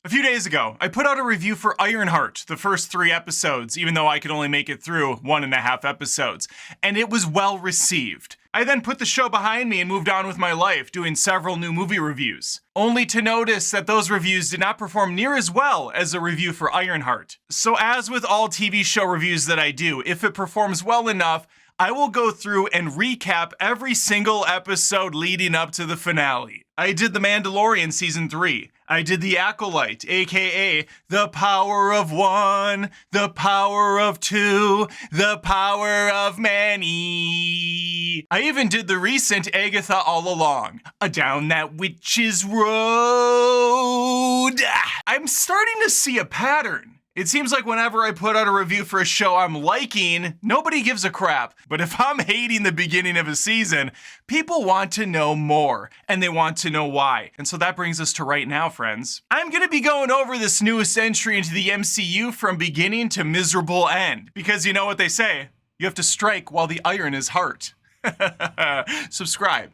A few days ago, I put out a review for Ironheart, the first 3 episodes, even though I could only make it through 1.5 episodes, and it was well received. I then put the show behind me and moved on with my life, doing several new movie reviews, only to notice that those reviews did not perform near as well as a review for Ironheart. So as with all TV show reviews that I do, if it performs well enough, I will go through and recap every single episode leading up to the finale. I did The Mandalorian Season 3. I did The Acolyte, aka The Power of One, The Power of Two, The Power of Many. I even did the recent Agatha All Along, A Down That Witch's Road. I'm starting to see a pattern. It seems like whenever I put out a review for a show I'm liking, nobody gives a crap. But if I'm hating the beginning of a season, people want to know more, and they want to know why. And so that brings us to right now, friends. I'm gonna be going over this newest entry into the MCU from beginning to miserable end. Because you know what they say, you have to strike while the iron is hot. Subscribe.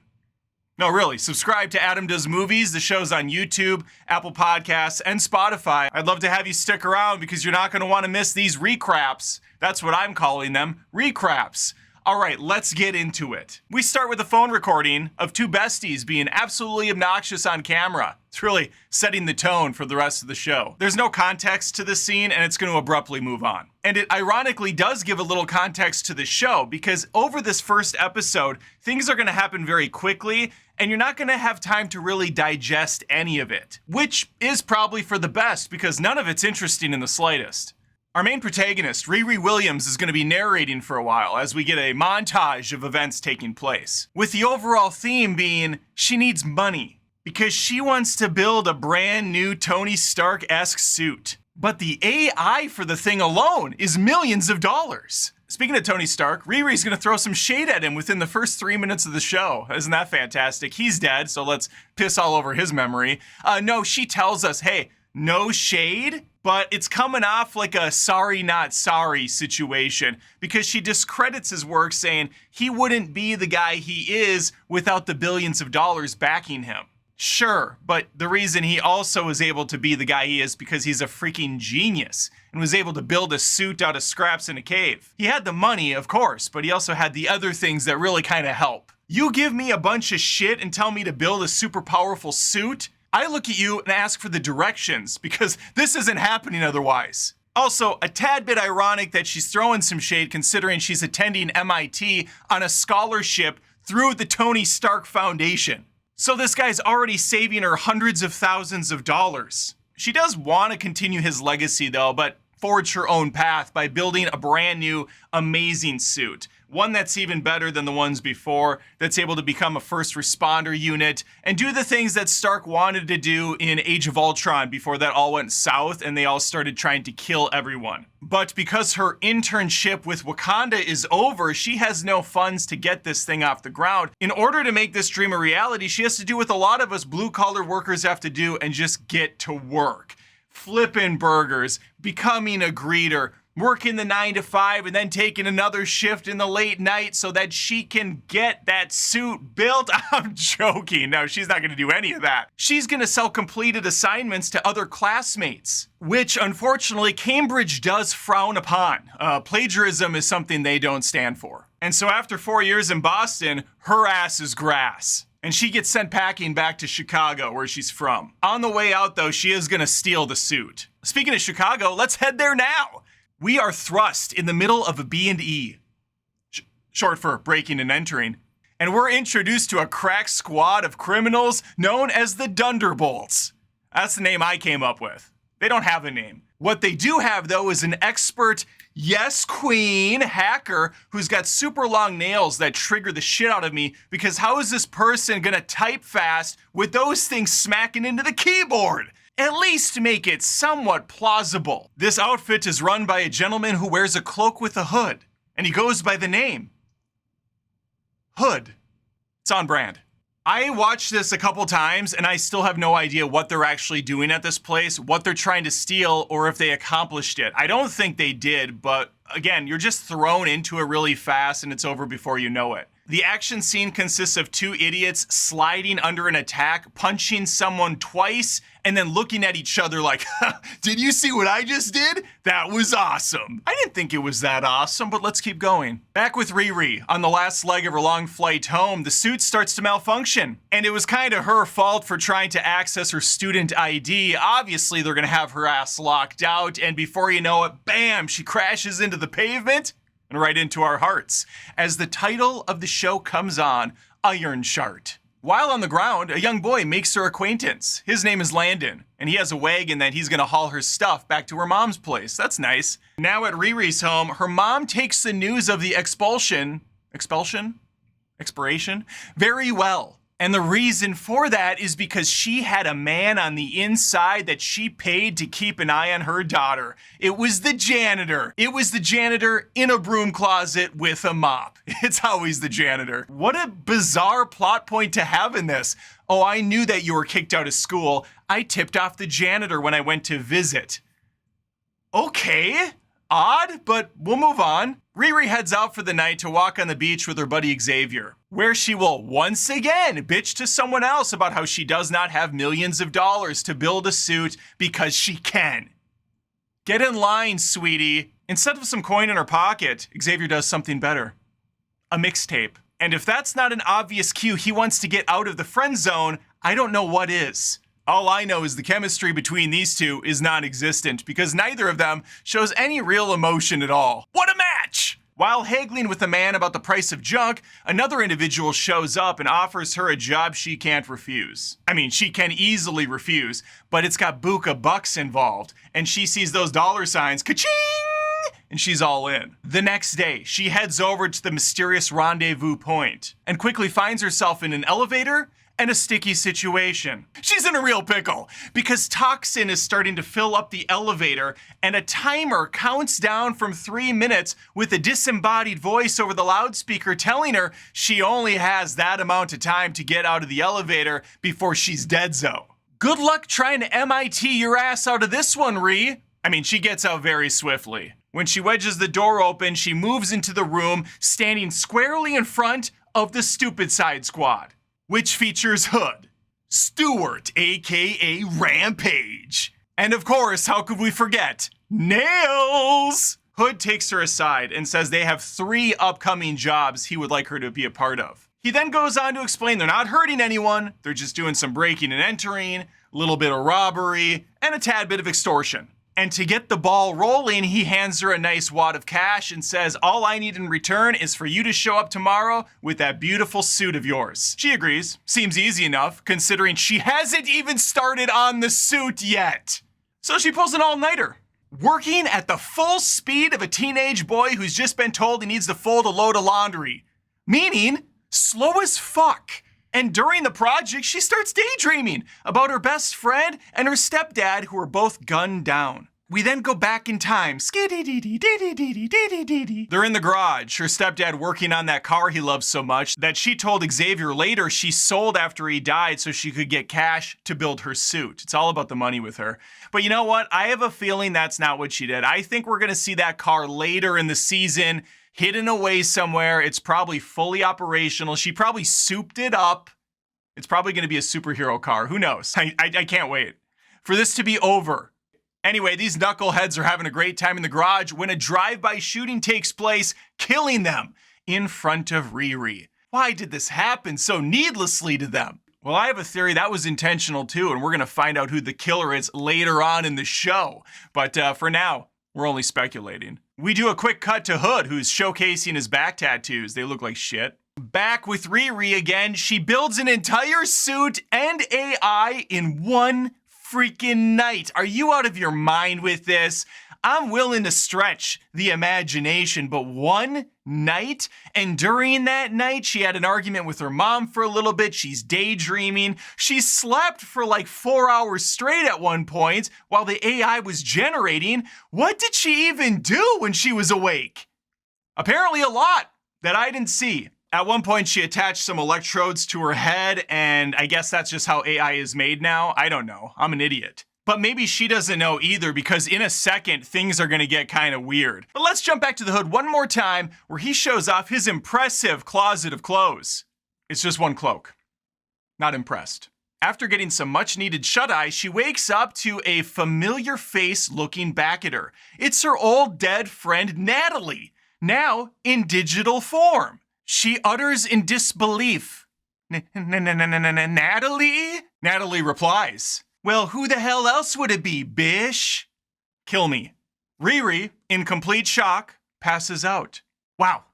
No, really, subscribe to Adam Does Movies. The show's on YouTube, Apple Podcasts, and Spotify. I'd love to have you stick around because you're not going to want to miss these recraps. That's what I'm calling them, recraps. All right, let's get into it. We start with a phone recording of 2 besties being absolutely obnoxious on camera. It's really setting the tone for the rest of the show. There's no context to this scene, and it's going to abruptly move on. And it ironically does give a little context to the show, because over this first episode, things are going to happen very quickly, and you're not going to have time to really digest any of it. Which is probably for the best, because none of it's interesting in the slightest. Our main protagonist, Riri Williams, is going to be narrating for a while as we get a montage of events taking place, with the overall theme being she needs money because she wants to build a brand new Tony Stark-esque suit. But the AI for the thing alone is millions of dollars. Speaking of Tony Stark, Riri's going to throw some shade at him within the first 3 minutes of the show. Isn't that fantastic? He's dead, so let's piss all over his memory. No, she tells us, hey, no shade, but it's coming off like a sorry not sorry situation because she discredits his work, saying he wouldn't be the guy he is without the billions of dollars backing him. Sure, but the reason he also is able to be the guy he is because he's a freaking genius and was able to build a suit out of scraps in a cave. He had the money, of course, but he also had the other things that really kind of help. You give me a bunch of shit and tell me to build a super powerful suit, I look at you and ask for the directions because this isn't happening otherwise. Also, a tad bit ironic that she's throwing some shade considering she's attending MIT on a scholarship through the Tony Stark Foundation. So this guy's already saving her hundreds of thousands of dollars. She does want to continue his legacy though, but forge her own path by building a brand new, amazing suit. One that's even better than the ones before, that's able to become a first responder unit and do the things that Stark wanted to do in Age of Ultron before that all went south and they all started trying to kill everyone. But because her internship with Wakanda is over, she has no funds to get this thing off the ground. In order to make this dream a reality, she has to do what a lot of us blue-collar workers have to do and just get to work. Flipping burgers, becoming a greeter, working the 9 to 5 and then taking another shift in the late night so that she can get that suit built. I'm joking. No, she's not going to do any of that. She's going to sell completed assignments to other classmates, which unfortunately Cambridge does frown upon. Plagiarism is something they don't stand for. And so after 4 years in Boston, her ass is grass. And she gets sent packing back to Chicago, where she's from. On the way out, though, she is going to steal the suit. Speaking of Chicago, let's head there now. We are thrust in the middle of a B&E, short for breaking and entering, and we're introduced to a crack squad of criminals known as the Thunderbolts. That's the name I came up with. They don't have a name. What they do have, though, is an expert, yes, queen, hacker who's got super long nails that trigger the shit out of me because how is this person gonna type fast with those things smacking into the keyboard? At least make it somewhat plausible. This outfit is run by a gentleman who wears a cloak with a hood, and he goes by the name Hood. It's on brand. I watched this a couple times, and I still have no idea what they're actually doing at this place, what they're trying to steal, or if they accomplished it. I don't think they did, but again, you're just thrown into it really fast, and it's over before you know it. The action scene consists of 2 idiots sliding under an attack, punching someone twice, and then looking at each other like, did you see what I just did? That was awesome. I didn't think it was that awesome, but let's keep going. Back with Riri. On the last leg of her long flight home, the suit starts to malfunction. And it was kind of her fault for trying to access her student ID. Obviously, they're gonna have her ass locked out, and before you know it, bam, she crashes into the pavement and right into our hearts. As the title of the show comes on, Ironheart. While on the ground, a young boy makes her acquaintance. His name is Landon, and he has a wagon that he's gonna haul her stuff back to her mom's place. That's nice. Now at Riri's home, her mom takes the news of the expiration, very well. And the reason for that is because she had a man on the inside that she paid to keep an eye on her daughter. It was the janitor. It was the janitor in a broom closet with a mop. It's always the janitor. What a bizarre plot point to have in this. Oh, I knew that you were kicked out of school. I tipped off the janitor when I went to visit. Okay. Odd, but we'll move on. Riri heads out for the night to walk on the beach with her buddy Xavier, where she will once again bitch to someone else about how she does not have millions of dollars to build a suit because she can. Get in line, sweetie. Instead of some coin in her pocket, Xavier does something better. A mixtape. And if that's not an obvious cue he wants to get out of the friend zone, I don't know what is. All I know is the chemistry between these two is non-existent because neither of them shows any real emotion at all. What a match! While haggling with a man about the price of junk, another individual shows up and offers her a job she can't refuse. I mean, she can easily refuse, but it's got buka bucks involved, and she sees those dollar signs, ka-ching! And she's all in. The next day, she heads over to the mysterious rendezvous point and quickly finds herself in an elevator and a sticky situation. She's in a real pickle because toxin is starting to fill up the elevator and a timer counts down from 3 minutes with a disembodied voice over the loudspeaker telling her she only has that amount of time to get out of the elevator before she's deadzo. Good luck trying to MIT your ass out of this one, Ree. I mean, she gets out very swiftly. When she wedges the door open, she moves into the room, standing squarely in front of the Stupid Side Squad, which features Hood, Stewart, aka Rampage, and of course, how could we forget, Nails! Hood takes her aside and says they have 3 upcoming jobs he would like her to be a part of. He then goes on to explain they're not hurting anyone, they're just doing some breaking and entering, a little bit of robbery, and a tad bit of extortion. And to get the ball rolling, he hands her a nice wad of cash and says, all I need in return is for you to show up tomorrow with that beautiful suit of yours. She agrees. Seems easy enough, considering she hasn't even started on the suit yet. So she pulls an all-nighter, working at the full speed of a teenage boy who's just been told he needs to fold a load of laundry. Meaning, slow as fuck. And during the project, she starts daydreaming about her best friend and her stepdad who are both gunned down. We then go back in time. They're in the garage, her stepdad working on that car he loves so much that she told Xavier later she sold after he died so she could get cash to build her suit. It's all about the money with her. But you know what? I have a feeling that's not what she did. I think we're gonna see that car later in the season, hidden away somewhere. It's probably fully operational. She probably souped it up. It's probably gonna be a superhero car. Who knows? I can't wait for this to be over. Anyway, these knuckleheads are having a great time in the garage when a drive-by shooting takes place, killing them in front of Riri. Why did this happen so needlessly to them? Well, I have a theory that was intentional too, and we're gonna find out who the killer is later on in the show. But for now, we're only speculating. We do a quick cut to Hood, who's showcasing his back tattoos. They look like shit. Back with Riri again, she builds an entire suit and AI in one freaking night. Are you out of your mind with this? I'm willing to stretch the imagination, but one night? And during that night, she had an argument with her mom for a little bit. She's daydreaming. She slept for like 4 hours straight at one point while the AI was generating. What did she even do when she was awake? Apparently a lot that I didn't see. At one point, she attached some electrodes to her head, and I guess that's just how AI is made now. I don't know. I'm an idiot. But maybe she doesn't know either, because in a second, things are gonna get kind of weird. But let's jump back to the Hood one more time, where he shows off his impressive closet of clothes. It's just one cloak. Not impressed. After getting some much-needed shut-eye, she wakes up to a familiar face looking back at her. It's her old dead friend Natalie, now in digital form. She utters in disbelief, Natalie? Natalie replies, well, who the hell else would it be, bish? Kill me. Riri, in complete shock, passes out. Wow.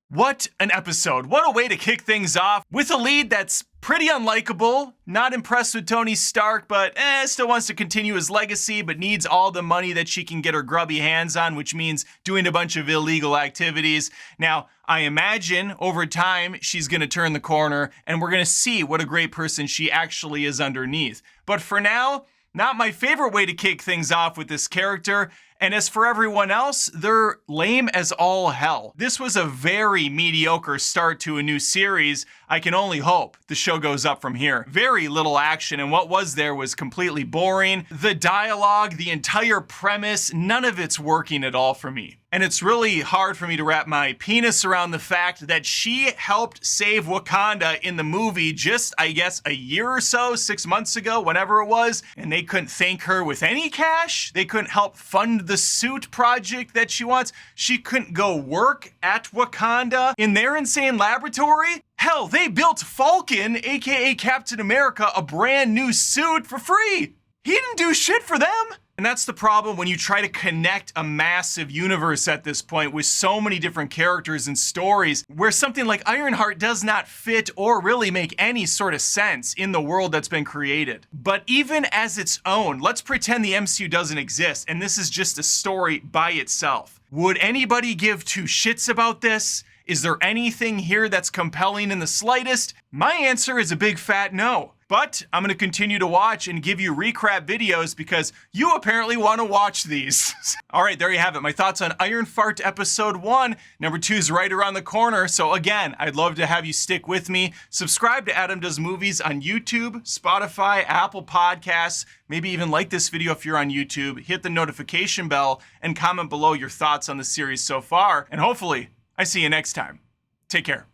What an episode. What a way to kick things off with a lead that's pretty unlikable, not impressed with Tony Stark, but still wants to continue his legacy, but needs all the money that she can get her grubby hands on, which means doing a bunch of illegal activities. Now, I imagine over time, she's gonna turn the corner and we're gonna see what a great person she actually is underneath. But for now, not my favorite way to kick things off with this character. And as for everyone else, they're lame as all hell. This was a very mediocre start to a new series. I can only hope the show goes up from here. Very little action, and what was there was completely boring. The dialogue, the entire premise, none of it's working at all for me. And it's really hard for me to wrap my penis around the fact that she helped save Wakanda in the movie just, I guess, a year or so, 6 months ago, whenever it was, and they couldn't thank her with any cash. They couldn't help fund the suit project that she wants. She couldn't go work at Wakanda in their insane laboratory. Hell, they built Falcon, aka Captain America, a brand new suit for free. He didn't do shit for them. And that's the problem when you try to connect a massive universe at this point with so many different characters and stories, where something like Ironheart does not fit or really make any sort of sense in the world that's been created. But even as its own, let's pretend the MCU doesn't exist and this is just a story by itself. Would anybody give two shits about this? Is there anything here that's compelling in the slightest? My answer is a big fat no. But I'm gonna continue to watch and give you recap videos because you apparently wanna watch these. All right, there you have it. My thoughts on Ironheart episode 1. Number 2 is right around the corner. So again, I'd love to have you stick with me. Subscribe to Adam Does Movies on YouTube, Spotify, Apple Podcasts. Maybe even like this video if you're on YouTube. Hit the notification bell and comment below your thoughts on the series so far. And hopefully, I see you next time. Take care.